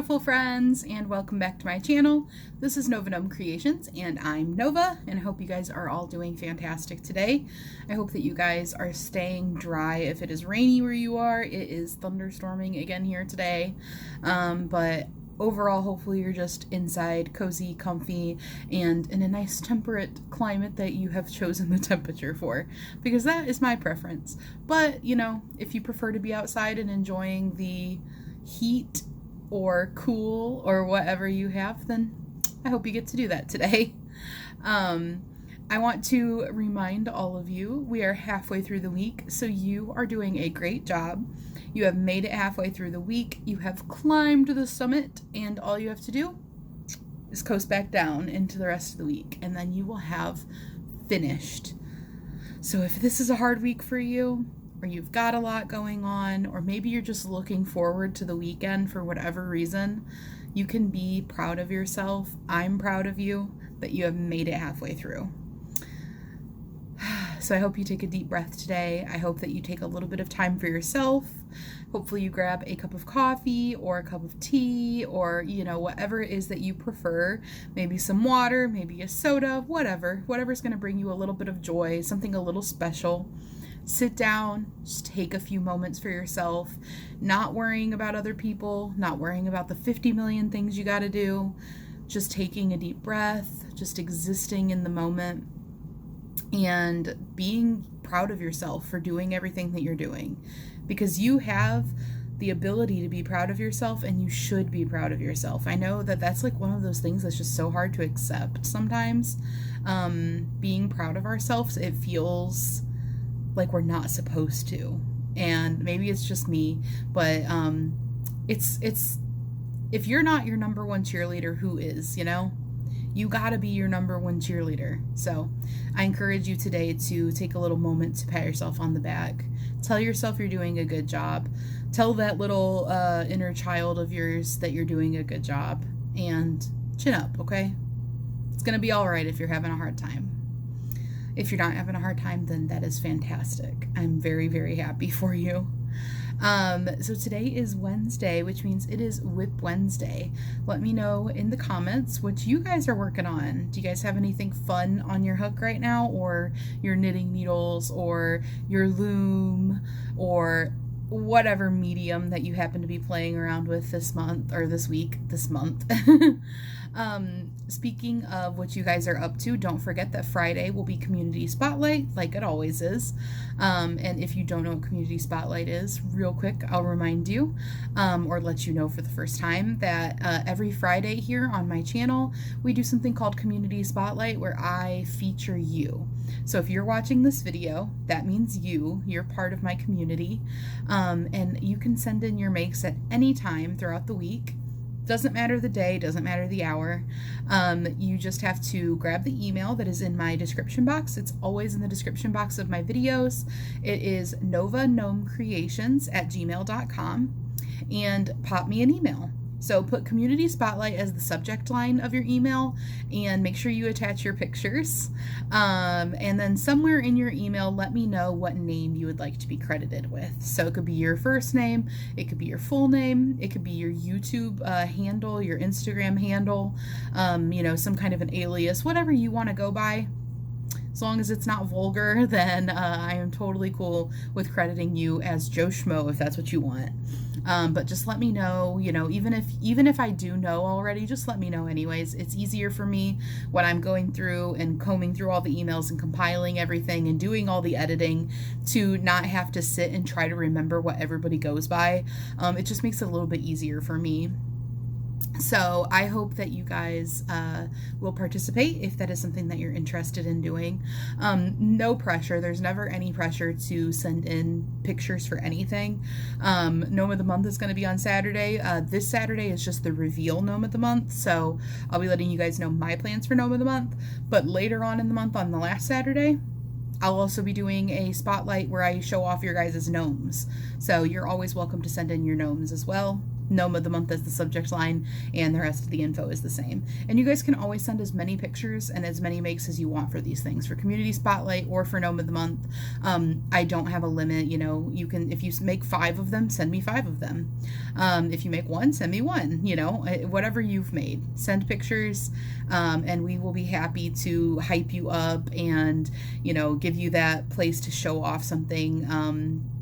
beautiful friends, and welcome back to my channel. This is Nova Gnome Creations, and I'm Nova, and I hope you guys are all doing fantastic today. I hope that you guys are staying dry if it is rainy where you are. It is thunderstorming again here today, but overall, hopefully you're just inside, cozy, comfy, and in a nice temperate climate that you have chosen the temperature for, because that is my preference. But, you know, if you prefer to be outside and enjoying the heat or cool or whatever you have, then I hope you get to do that today. I want to remind all of you, we are halfway through the week, so you are doing a great job. You have made it halfway through the week, you have climbed the summit, and all you have to do is coast back down into the rest of the week, and then you will have finished. So if this is a hard week for you, or you've got a lot going on, or maybe you're just looking forward to the weekend for whatever reason, you can be proud of yourself. I'm proud of you that you have made it halfway through. So I hope you take a deep breath today. I hope that you take a little bit of time for yourself. Hopefully you grab a cup of coffee or a cup of tea, or, you know, whatever it is that you prefer. Maybe some water, maybe a soda, whatever's going to bring you a little bit of joy, something a little special. Sit down, just take a few moments for yourself, not worrying about other people, not worrying about the 50 million things you got to do, just taking a deep breath, just existing in the moment, and being proud of yourself for doing everything that you're doing, because you have the ability to be proud of yourself, and you should be proud of yourself. I know that that's like one of those things that's just so hard to accept sometimes. Being proud of ourselves, it feels like we're not supposed to, and maybe it's just me, but it's if you're not your number one cheerleader, who is? You know, you gotta be your number one cheerleader. So I encourage you today to take a little moment to pat yourself on the back. Tell yourself you're doing a good job. Tell that little inner child of yours that you're doing a good job, and chin up, okay? It's gonna be all right if you're having a hard time. If you're not having a hard time, then that is fantastic. I'm very, very happy for you. So today is Wednesday, which means it is WIP Wednesday. Let me know in the comments what you guys are working on. Do you guys have anything fun on your hook right now, or your knitting needles, or your loom, or whatever medium that you happen to be playing around with this month, or this week, this month. Speaking of what you guys are up to, don't forget that Friday will be Community Spotlight, like it always is. And if you don't know what Community Spotlight is, real quick, I'll remind you, or let you know for the first time, that every Friday here on my channel, we do something called Community Spotlight, where I feature you. So if you're watching this video, that means you're part of my community, and you can send in your makes at any time throughout the week. Doesn't matter the day, doesn't matter the hour. You just have to grab the email that is in my description box. It's always in the description box of my videos. It is novagnomecreations@gmail.com, and pop me an email. So put Community Spotlight as the subject line of your email, and make sure you attach your pictures. And then somewhere in your email, let me know what name you would like to be credited with. So it could be your first name, it could be your full name, it could be your YouTube handle, your Instagram handle, you know, some kind of an alias, whatever you want to go by. As long as it's not vulgar, then I am totally cool with crediting you as Joe Schmo if that's what you want. But just let me know, you know, even if I do know already, just let me know anyways. It's easier for me when I'm going through and combing through all the emails and compiling everything and doing all the editing to not have to sit and try to remember what everybody goes by. It just makes it a little bit easier for me. So I hope that you guys will participate if that is something that you're interested in doing. No pressure. There's never any pressure to send in pictures for anything. Gnome of the Month is going to be on Saturday. This Saturday is just the reveal Gnome of the Month, so I'll be letting you guys know my plans for Gnome of the Month. But later on in the month, on the last Saturday, I'll also be doing a spotlight where I show off your guys' gnomes. So you're always welcome to send in your gnomes as well. Gnome of the Month as the subject line, and the rest of the info is the same. And you guys can always send as many pictures and as many makes as you want for these things, for Community Spotlight or for Gnome of the Month. I don't have a limit. You know, you can, if you make 5 of them, send me 5 of them. If you make 1, send me 1, you know, whatever you've made, send pictures, and we will be happy to hype you up and, you know, give you that place to show off something,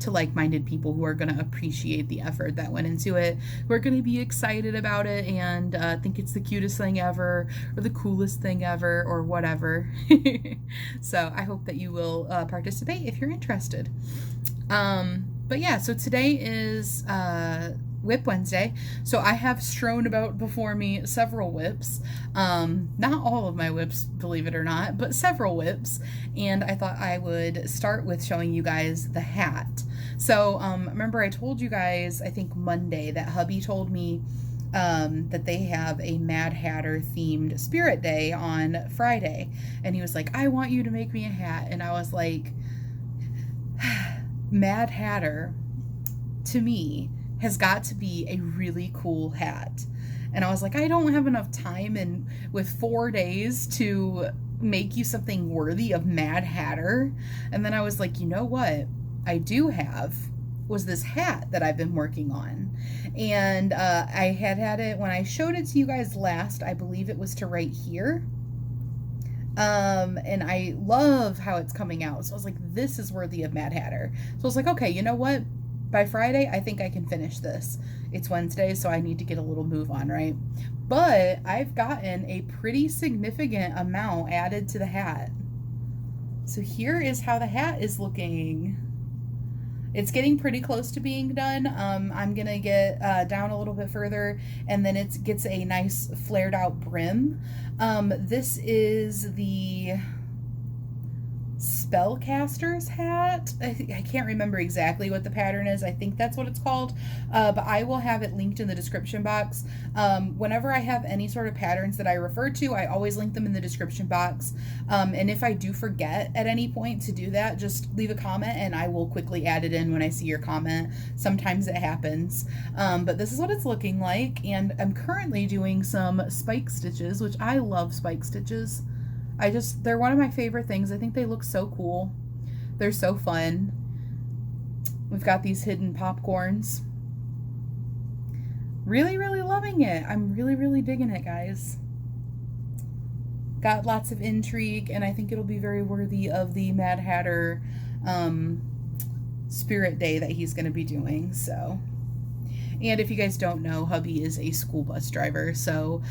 to like-minded people who are going to appreciate the effort that went into it, who are going to be excited about it and think it's the cutest thing ever or the coolest thing ever or whatever. So I hope that you will participate if you're interested. But yeah, so today is WIP Wednesday. So I have strewn about before me several WIPs. Not all of my WIPs, believe it or not, but several WIPs. And I thought I would start with showing you guys the hat. So remember I told you guys, I think Monday, that hubby told me that they have a Mad Hatter themed Spirit Day on Friday. And he was like, I want you to make me a hat. And I was like, Mad Hatter, to me, has got to be a really cool hat. And I was like, I don't have enough time and with 4 days to make you something worthy of Mad Hatter. And then I was like, you know what I do have was this hat that I've been working on. And I had it when I showed it to you guys last. I believe it was to right here. And I love how it's coming out. So I was like, this is worthy of Mad Hatter. So I was like, okay, you know what? By Friday, I think I can finish this. It's Wednesday, so I need to get a little move on, right? But I've gotten a pretty significant amount added to the hat. So here is how the hat is looking. It's getting pretty close to being done. I'm going to get down a little bit further, and then it gets a nice flared out brim. This is the Spellcaster's hat. I can't remember exactly what the pattern is. I think that's what it's called, but I will have it linked in the description box. Whenever I have any sort of patterns that I refer to, I always link them in the description box, and if I do forget at any point to do that, just leave a comment and I will quickly add it in when I see your comment. Sometimes it happens, but this is what it's looking like, and I'm currently doing some spike stitches, which I love spike stitches. They're one of my favorite things. I think they look so cool. They're so fun. We've got these hidden popcorns. Really, really loving it. I'm really, really digging it, guys. Got lots of intrigue, and I think it'll be very worthy of the Mad Hatter Spirit Day that he's going to be doing, so... And if you guys don't know, hubby is a school bus driver, so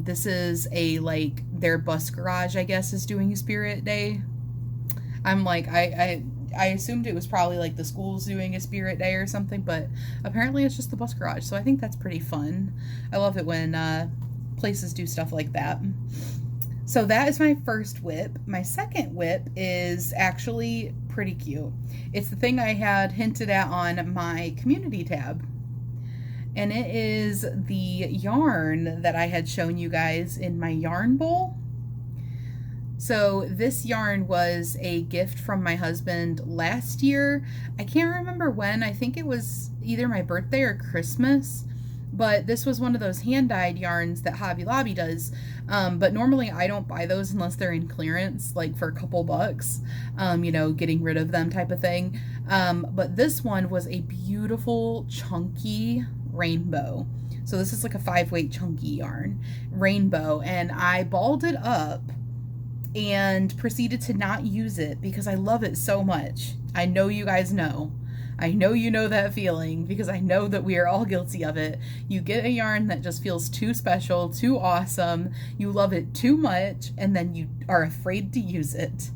this is like their bus garage, I guess, is doing a Spirit Day. I'm like, I assumed it was probably like the school's doing a Spirit Day or something, but apparently it's just the bus garage, so I think that's pretty fun. I love it when places do stuff like that. So that is my first WIP. My second WIP is actually pretty cute. It's the thing I had hinted at on my community tab. And it is the yarn that I had shown you guys in my yarn bowl. So this yarn was a gift from my husband last year. I can't remember when. I think it was either my birthday or Christmas. But this was one of those hand-dyed yarns that Hobby Lobby does. But normally I don't buy those unless they're in clearance, like for a couple bucks, you know, getting rid of them type of thing. But this one was a beautiful, chunky rainbow. So this is like a 5-weight chunky yarn, rainbow. And I balled it up and proceeded to not use it because I love it so much. I know you guys know. I know you know that feeling because I know that we are all guilty of it. You get a yarn that just feels too special, too awesome. You love it too much, and then you are afraid to use it.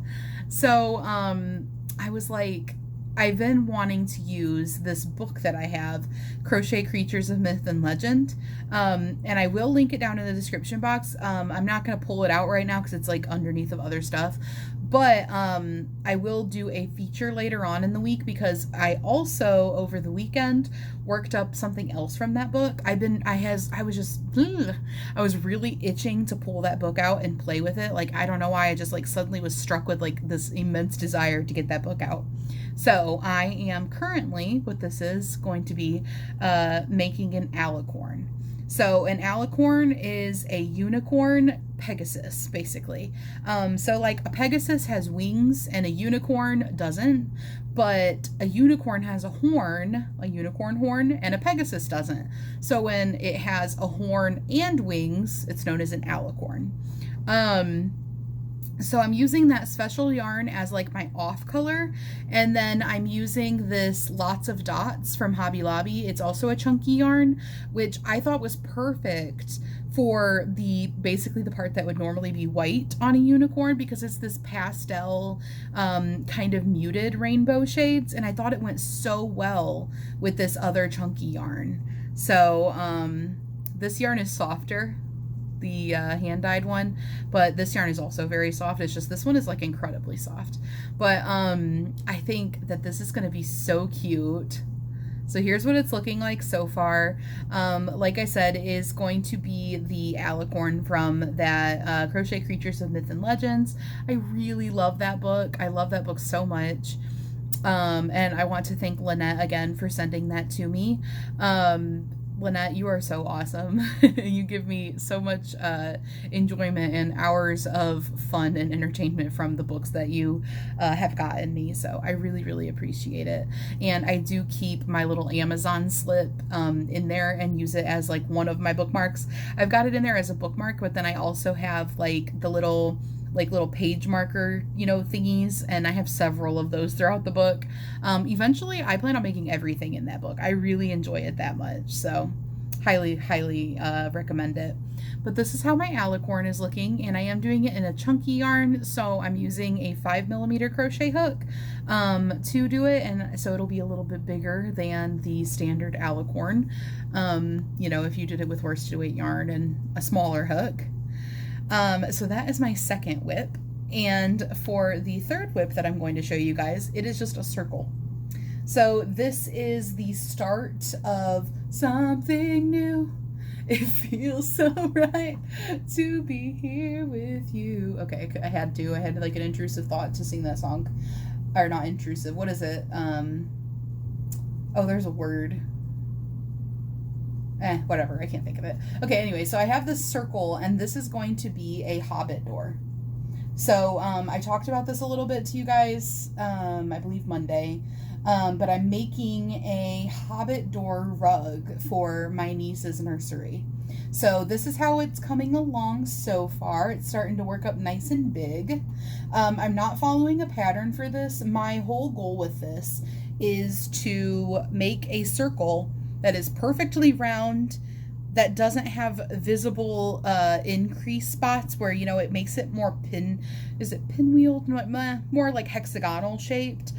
So I was like, I've been wanting to use this book that I have, Crochet Creatures of Myth and Legend, and I will link it down in the description box. I'm not going to pull it out right now because it's like underneath of other stuff, but I will do a feature later on in the week because I also over the weekend worked up something else from that book. I was really itching to pull that book out and play with it. Like, I don't know why, I just like suddenly was struck with like this immense desire to get that book out. So I am currently, what this is going to be, making an Alicorn. So an alicorn is a unicorn Pegasus, basically. So like a Pegasus has wings and a unicorn doesn't, but a unicorn has a unicorn horn, and a Pegasus doesn't. So when it has a horn and wings, it's known as an alicorn. So I'm using that special yarn as like my off color, and then I'm using this Lots of Dots from Hobby Lobby. It's also a chunky yarn, which I thought was perfect for basically the part that would normally be white on a unicorn, because it's this pastel kind of muted rainbow shades, and I thought it went so well with this other chunky yarn. So this yarn is softer, the hand-dyed one, but this yarn is also very soft. It's just this one is like incredibly soft, but I think that this is going to be so cute. So here's what it's looking like so far. Like I said, is going to be the Alicorn from that Crochet Creatures of Myth and Legends. I really love that book. I love that book so much. And I want to thank Lynette again for sending that to me. Lynette, you are so awesome. You give me so much enjoyment and hours of fun and entertainment from the books that you have gotten me. So I really, really appreciate it. And I do keep my little Amazon slip in there and use it as like one of my bookmarks. I've got it in there as a bookmark, but then I also have like the little page marker, thingies, and I have several of those throughout the book. Eventually, I plan on making everything in that book. I really enjoy it that much, so highly, highly recommend it. But this is how my Alicorn is looking, and I am doing it in a chunky yarn, so I'm using a 5mm crochet hook to do it, and so it'll be a little bit bigger than the standard Alicorn. If you did it with worsted weight yarn and a smaller hook. So that is my second WIP, and for the third WIP that I'm going to show you guys, it is just a circle. So this is the start of something new. It feels so right to be here with you. Okay, I had like an intrusive thought to sing that song. Or not intrusive, what is it? Oh, there's a word. Whatever, I can't think of it. Okay, anyway, so I have this circle, and this is going to be a Hobbit door. So I talked about this a little bit to you guys, I believe Monday, but I'm making a Hobbit door rug for my niece's nursery. So this is how it's coming along so far. It's starting to work up nice and big. I'm not following a pattern for this. My whole goal with this is to make a circle that is perfectly round, that doesn't have visible increase spots where, it makes it more pinwheeled? More like hexagonal shaped.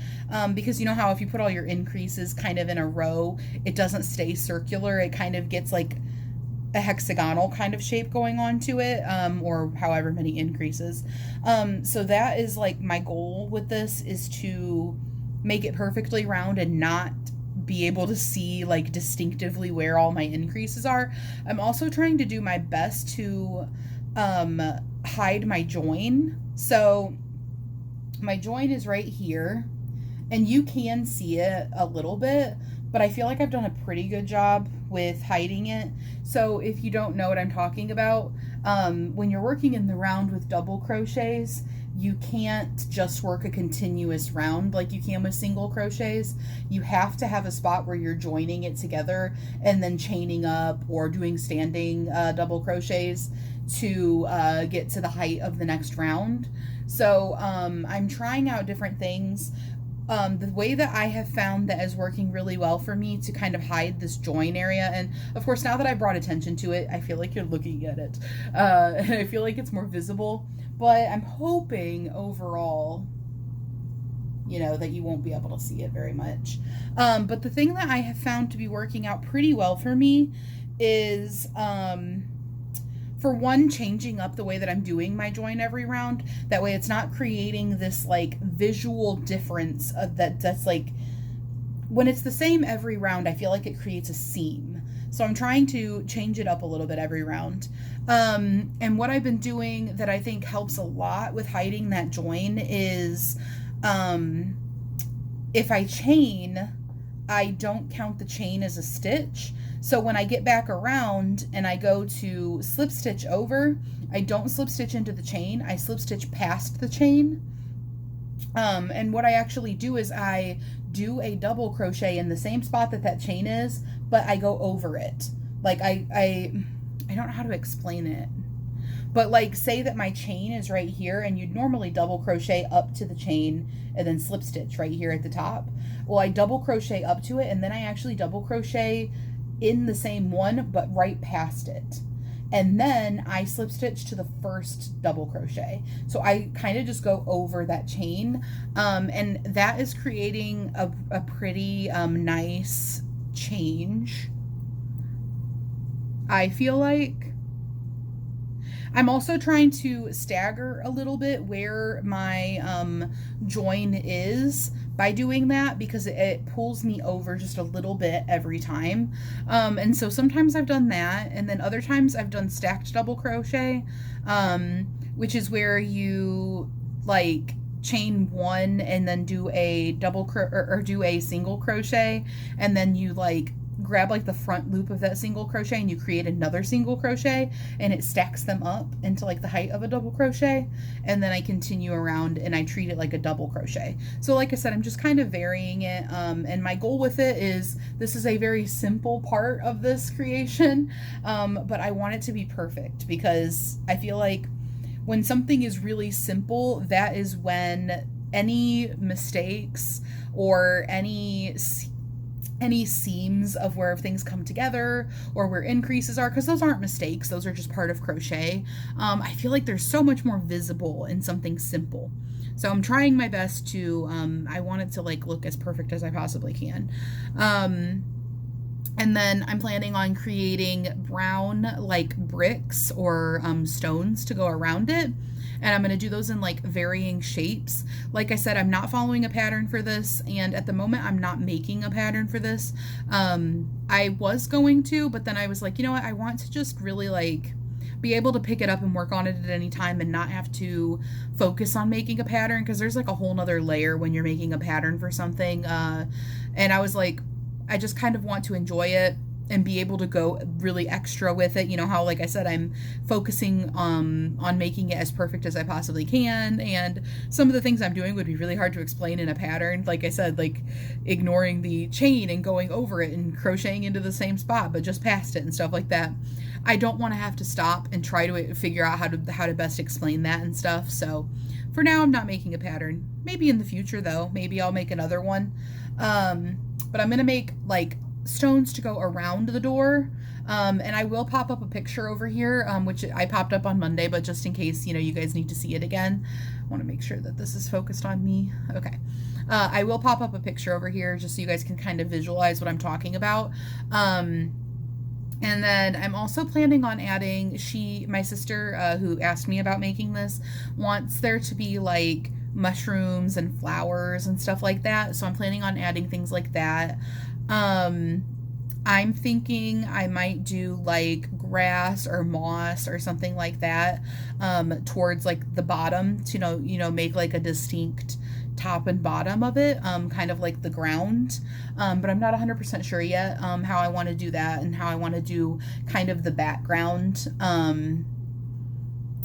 Because you know how if you put all your increases kind of in a row, it doesn't stay circular. It kind of gets like a hexagonal kind of shape going on to it, or however many increases. So that is like my goal with this, is to make it perfectly round and not be able to see like distinctively where all my increases are. I'm also trying to do my best to hide my join. So my join is right here, and you can see it a little bit, but I feel like I've done a pretty good job with hiding it. So if you don't know what I'm talking about, when you're working in the round with double crochets, you can't just work a continuous round like you can with single crochets. You have to have a spot where you're joining it together and then chaining up or doing standing double crochets to get to the height of the next round. So I'm trying out different things. The way that I have found that is working really well for me to kind of hide this join area, and of course now that I brought attention to it, I feel like you're looking at it, and I feel like it's more visible, but I'm hoping overall, that you won't be able to see it very much. But the thing that I have found to be working out pretty well for me is, for one, changing up the way that I'm doing my join every round. That way it's not creating this like visual difference of that's like, when it's the same every round, I feel like it creates a seam. So I'm trying to change it up a little bit every round. And what I've been doing that I think helps a lot with hiding that join is, if I chain I don't count the chain as a stitch. So when I get back around and I go to slip stitch over, I don't slip stitch into the chain, I slip stitch past the chain. And what I actually do is I do a double crochet in the same spot that that chain is, but I go over it. Like I don't know how to explain it. But like, say that my chain is right here and you'd normally double crochet up to the chain and then slip stitch right here at the top. Well, I double crochet up to it and then I actually double crochet in the same one, but right past it. And then I slip stitch to the first double crochet. So I kind of just go over that chain. And that is creating a pretty nice change, I feel like. I'm also trying to stagger a little bit where my join is by doing that, because it pulls me over just a little bit every time. And so sometimes I've done that, and then other times I've done stacked double crochet, which is where you like chain one and then do a double or do a single crochet, and then you like grab like the front loop of that single crochet and you create another single crochet, and it stacks them up into like the height of a double crochet, and then I continue around and I treat it like a double crochet. So like I said, I'm just kind of varying it, and my goal with it is, this is a very simple part of this creation, but I want it to be perfect, because I feel like when something is really simple, that is when any mistakes or any seams of where things come together or where increases are, because those aren't mistakes, those are just part of crochet. I feel like there's so much more visible in something simple. So I'm trying my best to, I want it to like look as perfect as I possibly can. And then I'm planning on creating brown like bricks or stones to go around it. And I'm going to do those in like varying shapes. Like I said, I'm not following a pattern for this. And at the moment, I'm not making a pattern for this. I was going to, but then I was like, you know what? I want to just really like be able to pick it up and work on it at any time and not have to focus on making a pattern, because there's like a whole nother layer when you're making a pattern for something. And I was like, I just kind of want to enjoy it and be able to go really extra with it. You know how, like I said, I'm focusing on making it as perfect as I possibly can, and some of the things I'm doing would be really hard to explain in a pattern. Like I said, like ignoring the chain and going over it and crocheting into the same spot but just past it and stuff like that. I don't want to have to stop and try to figure out how to best explain that and stuff. So for now, I'm not making a pattern. Maybe in the future though, maybe I'll make another one. But I'm gonna make like stones to go around the door, and I will pop up a picture over here, which I popped up on Monday, but just in case, you know, you guys need to see it again, I want to make sure that this is focused on me. Okay. I will pop up a picture over here just so you guys can kind of visualize what I'm talking about. And then I'm also planning on adding, my sister, who asked me about making this, wants there to be like mushrooms and flowers and stuff like that. So I'm planning on adding things like that. I'm thinking I might do like grass or moss or something like that, towards like the bottom to, you know, make like a distinct top and bottom of it, kind of like the ground. But I'm not 100% sure yet, how I want to do that and how I want to do kind of the background,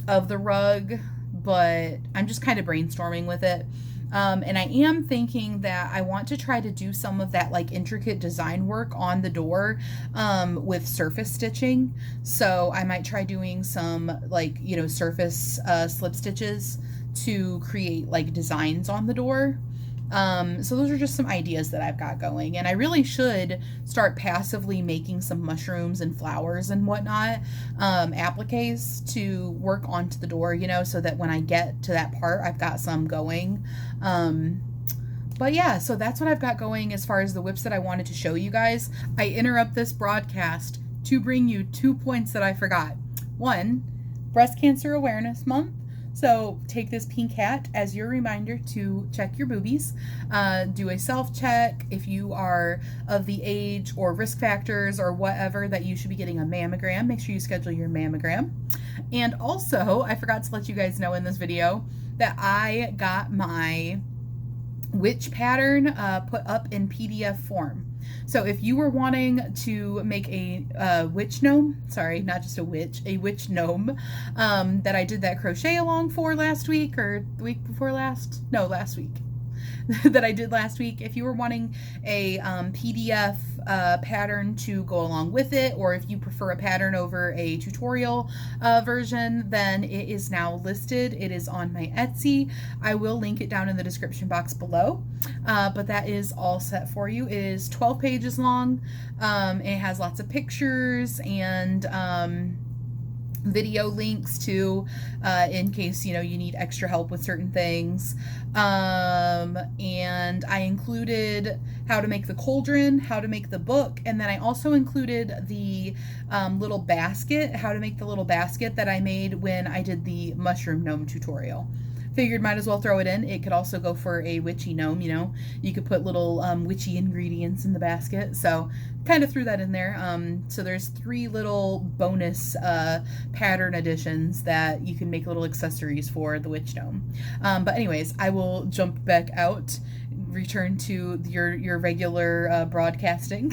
of the rug, but I'm just kind of brainstorming with it. And I am thinking that I want to try to do some of that like intricate design work on the door, with surface stitching. So I might try doing some like, you know, surface slip stitches to create like designs on the door. So those are just some ideas that I've got going, and I really should start passively making some mushrooms and flowers and whatnot, appliques to work onto the door, you know, so that when I get to that part, I've got some going. But yeah, so that's what I've got going as far as the WIPs that I wanted to show you guys. I interrupt this broadcast to bring you 2 points that I forgot. 1, Breast Cancer Awareness Month. So take this pink hat as your reminder to check your boobies. Do a self-check if you are of the age or risk factors or whatever that you should be getting a mammogram. Make sure you schedule your mammogram. And also, I forgot to let you guys know in this video that I got my witch pattern put up in PDF form. So if you were wanting to make a witch gnome, sorry, not just a witch gnome, that I did that crochet along for last week or the week before last, no, last week. that I did last week. If you were wanting a PDF pattern to go along with it, or if you prefer a pattern over a tutorial version, then it is now listed. It is on my Etsy. I will link it down in the description box below, but that is all set for you. It is 12 pages long. It has lots of pictures and video links too, in case you need extra help with certain things, and I included how to make the cauldron, how to make the book, and then I also included the little basket, how to make the little basket that I made when I did the mushroom gnome tutorial. Figured might as well throw it in. It could also go for a witchy gnome, you could put little witchy ingredients in the basket, so kind of threw that in there. So there's 3 little bonus pattern additions that you can make little accessories for the witch gnome. But anyways, I will jump back out, return to your regular broadcasting.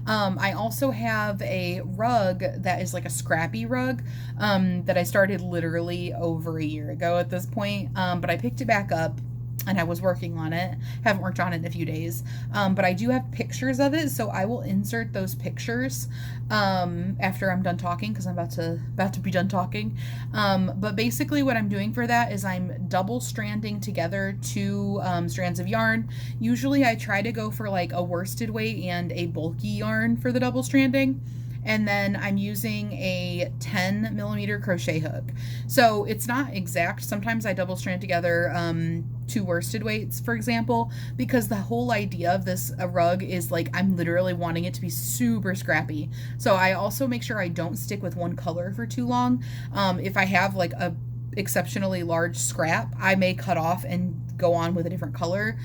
I also have a rug that is like a Scrappy rug that I started literally over a year ago at this point, but I picked it back up and I was working on it. Haven't worked on it in a few days, but I do have pictures of it, so I will insert those pictures after I'm done talking, because I'm about to be done talking. But basically what I'm doing for that is I'm double stranding together 2 strands of yarn. Usually I try to go for like a worsted weight and a bulky yarn for the double stranding. And then I'm using a 10 millimeter crochet hook. So it's not exact. Sometimes I double strand together 2 worsted weights, for example, because the whole idea of this rug is like I'm literally wanting it to be super scrappy. So I also make sure I don't stick with one color for too long. If I have like a exceptionally large scrap, I may cut off and go on with a different color,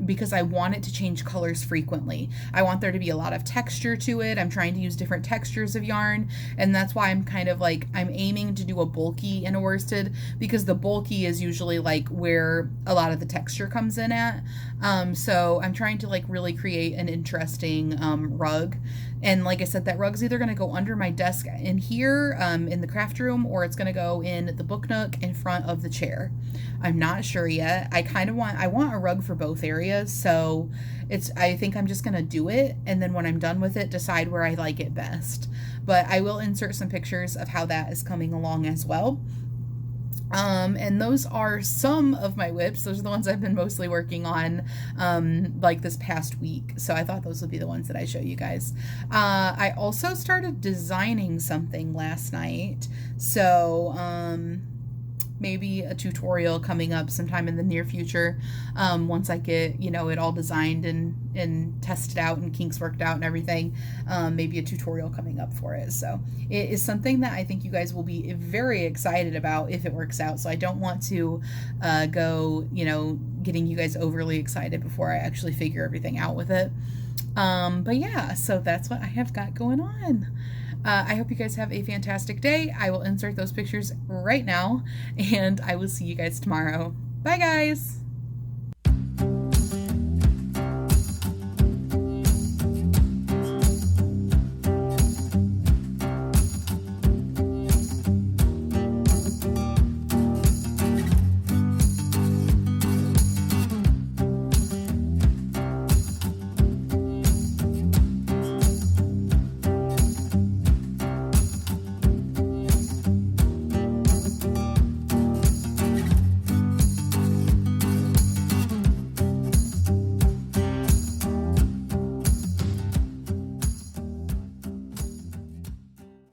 because I want it to change colors frequently. I want there to be a lot of texture to it. I'm trying to use different textures of yarn, and that's why I'm kind of like, I'm aiming to do a bulky and a worsted, because the bulky is usually like where a lot of the texture comes in at. So I'm trying to like really create an interesting rug. And like I said, that rug's either going to go under my desk in here in the craft room, or it's going to go in the book nook in front of the chair. I'm not sure yet. I want a rug for both areas, so I think I'm just going to do it, and then when I'm done with it, decide where I like it best. But I will insert some pictures of how that is coming along as well. And those are some of my WIPs. Those are the ones I've been mostly working on, like this past week. So I thought those would be the ones that I show you guys. I also started designing something last night. So, maybe a tutorial coming up sometime in the near future, once I get it all designed and tested out and kinks worked out and everything. Maybe a tutorial coming up for it. So it is something that I think you guys will be very excited about if it works out. So I don't want to go getting you guys overly excited before I actually figure everything out with it. But yeah, so that's what I have got going on. I hope you guys have a fantastic day. I will insert those pictures right now, and I will see you guys tomorrow. Bye, guys!